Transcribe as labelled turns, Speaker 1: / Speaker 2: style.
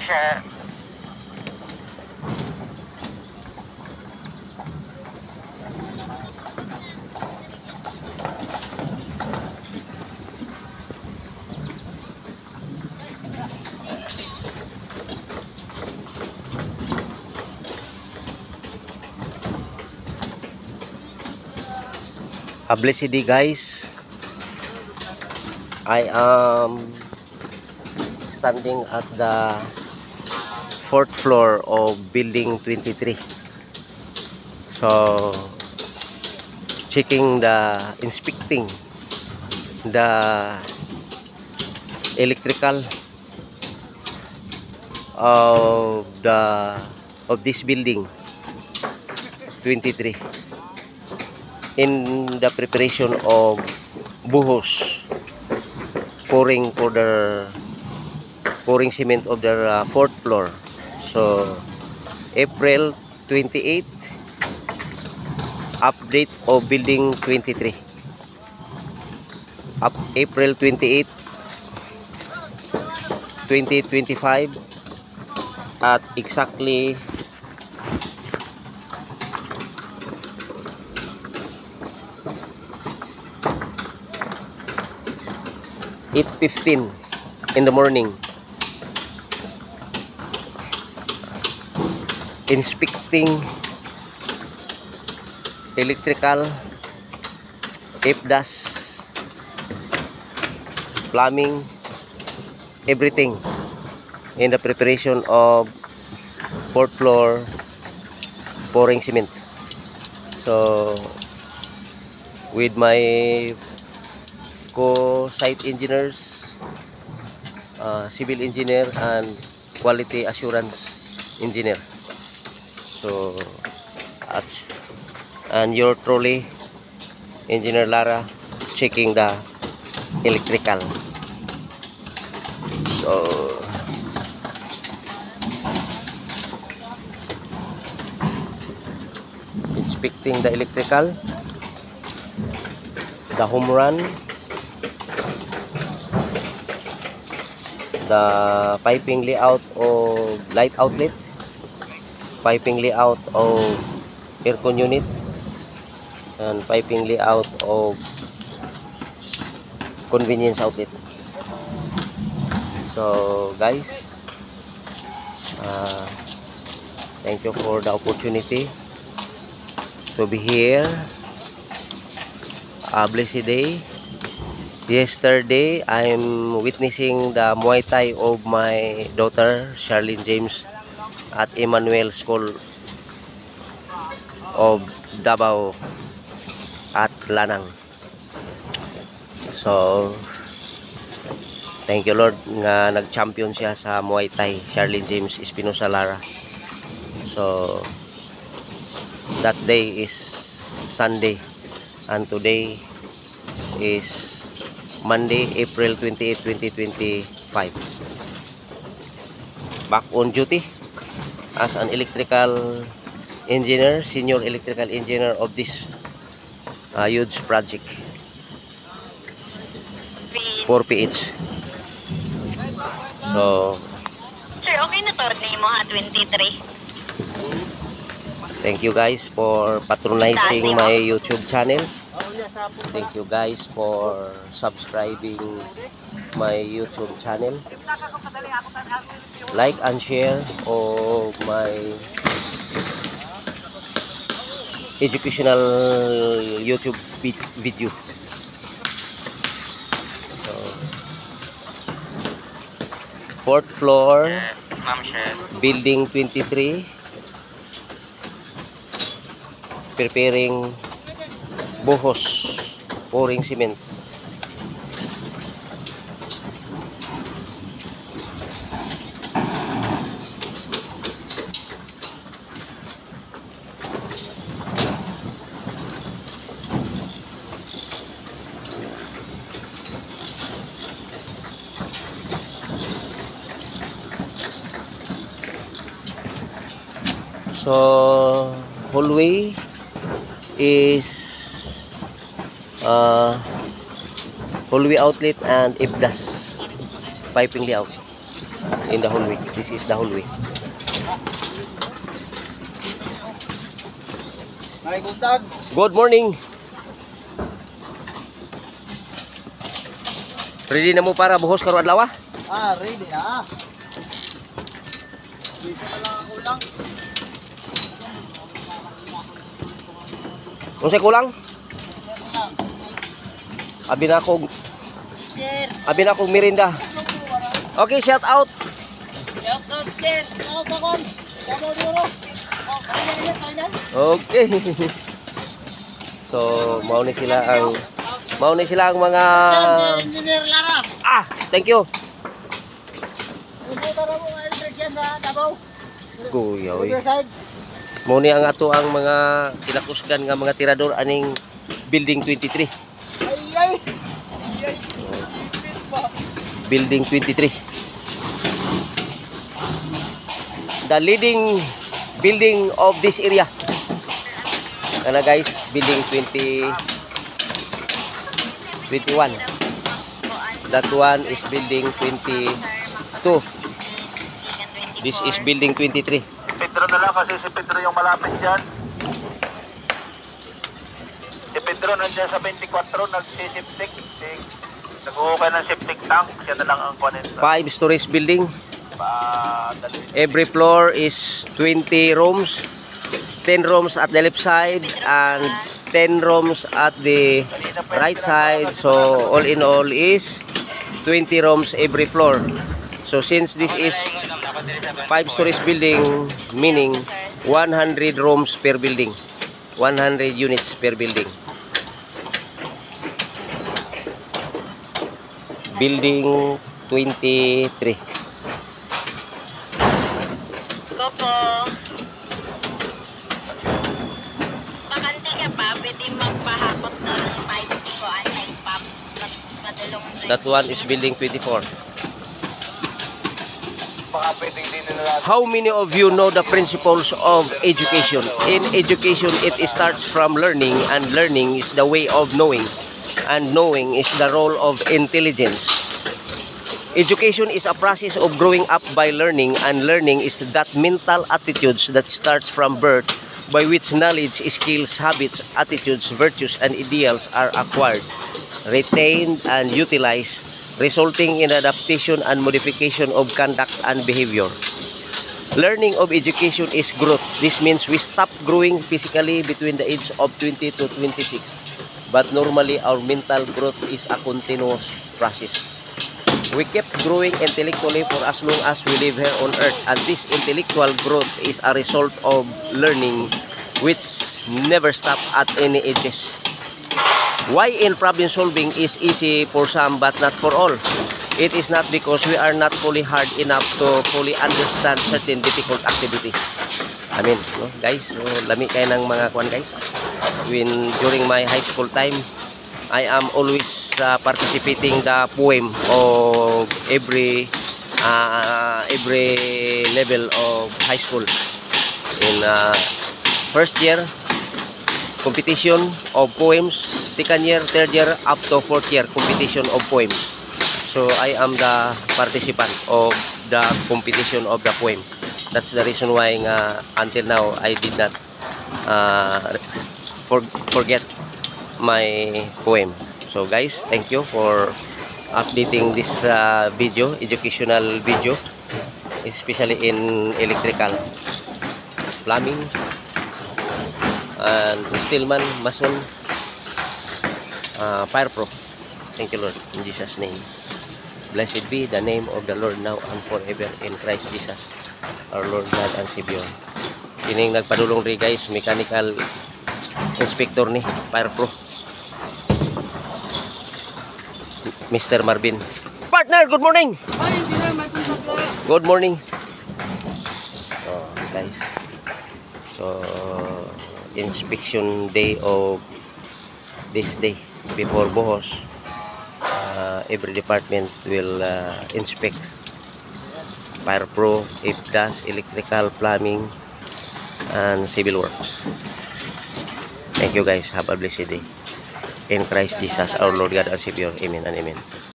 Speaker 1: chef.
Speaker 2: A blessed day, guys. I am standing at the fourth floor of building 23. So inspecting the electrical of this building 23 in the preparation of buhos, pouring cement of the fourth floor. So April 28, update of building 23. April 28, 2025 at exactly 8:15 in the morning, inspecting electrical, FDAS, plumbing, everything in the preparation of fourth floor pouring cement. So with my co-site engineers, civil engineer and quality assurance engineer. So and your trolley engineer Lara checking the electrical. So inspecting the electrical, the home run, the piping layout of light outlet, piping layout of aircon unit, and piping layout of convenience outlet. So guys, thank you for the opportunity to be here. A blessed day. Yesterday, I'm witnessing the Muay Thai of my daughter, Charlene James, at Emmanuel School of Davao at Lanang. So, thank you Lord nga nag-champion siya sa Muay Thai, Charlene James Espinosa Lara. So, that day is Sunday and today is Monday, April 28, 2025. Back on duty as an electrical engineer, senior electrical engineer of this huge project, 4PH. So,
Speaker 1: Sir, okay na to mo ha, 23.
Speaker 2: thank you guys for patronizing my YouTube channel. Thank you guys for subscribing my YouTube channel. Like and share of my educational YouTube video. So, fourth floor, building 23, preparing buhos, pouring cement. So hallway is hallway outlet and FDAS piping layout. in the hallway. This is the hallway.
Speaker 3: May buntag.
Speaker 2: Good morning. Ready na mo para buhos karon adlaw?
Speaker 3: Ready na. Bisa na lang ako lang.
Speaker 2: Unsay kulang? Abi na akong merinda. Okay, shout out.
Speaker 3: Sir. Ako bakon. Kamo duro.
Speaker 2: Okay. So, mao ni sila ang mga
Speaker 3: Engineer Lara.
Speaker 2: thank you.
Speaker 3: Pupunta na mo nga electric yan sa Davao.
Speaker 2: Kuya, oy.
Speaker 3: Riverside.
Speaker 2: Mao ni ang ato ang mga kinakusgan nga mga tirador aning building 23.
Speaker 3: Ay.
Speaker 2: Building 23. The leading building of this area. Ano guys, building 21. That one is building 22. This is building 23.
Speaker 4: Pedro na lang kasi si Pedro yung malapit dyan. Si Pedro nandiyan sa 24, nagsisiptik. Nag-uukay ng septic tank. Siya na lang ang kunin.
Speaker 2: 5 stories building. Every floor is 20 rooms. 10 rooms at the left side and 10 rooms at the right side. So all in all is 20 rooms every floor. So since this is 5 stories building, meaning 100 rooms per building, 100 units per building. Building 23.
Speaker 1: Gopo. Bakante ka pa, pwede magpahakot ng 5 ko anay pop. Madulong
Speaker 2: That one is building 24.
Speaker 4: Baka pwedeng din nila.
Speaker 2: How many of you know the principles of education? In education, it starts from learning, and learning is the way of knowing, and knowing is the role of intelligence. Education is a process of growing up by learning, and learning is that mental attitudes that starts from birth, by which knowledge, skills, habits, attitudes, virtues, and ideals are acquired, retained, and utilized, resulting in adaptation and modification of conduct and behavior. Learning of education is growth. This means we stop growing physically between the age of 20 to 26. But normally, our mental growth is a continuous process. We keep growing intellectually for as long as we live here on earth. And this intellectual growth is a result of learning which never stops at any ages. Why in problem solving is easy for some but not for all? It is not because we are not fully hard enough to fully understand certain difficult activities. Amen. No? Guys, so, lami kayo ng mga kwan guys. During my high school time, I am always participating the poem of every level of high school. In first year, competition of poems, second year, third year, up to fourth year, competition of poems. So I am the participant of the competition of the poem. That's the reason why until now I did not forget my poem. So guys, thank you for updating this video, educational video, especially in electrical, plumbing, and stillman, mason, fire pro. Thank you Lord, in Jesus name. Blessed be the name of the Lord now and forever in Christ Jesus, our Lord God and Savior. Kining nagpadulong rin guys, mechanical inspector ni fire pro, Mr. Marvin. Partner, good morning. Good morning. Guys, so inspection day of this day before buhos, every department will inspect fire pro, IFDAS, electrical, plumbing, and civil works. Thank you guys, have a blessed day in Christ Jesus our Lord God and Savior. Amen and amen.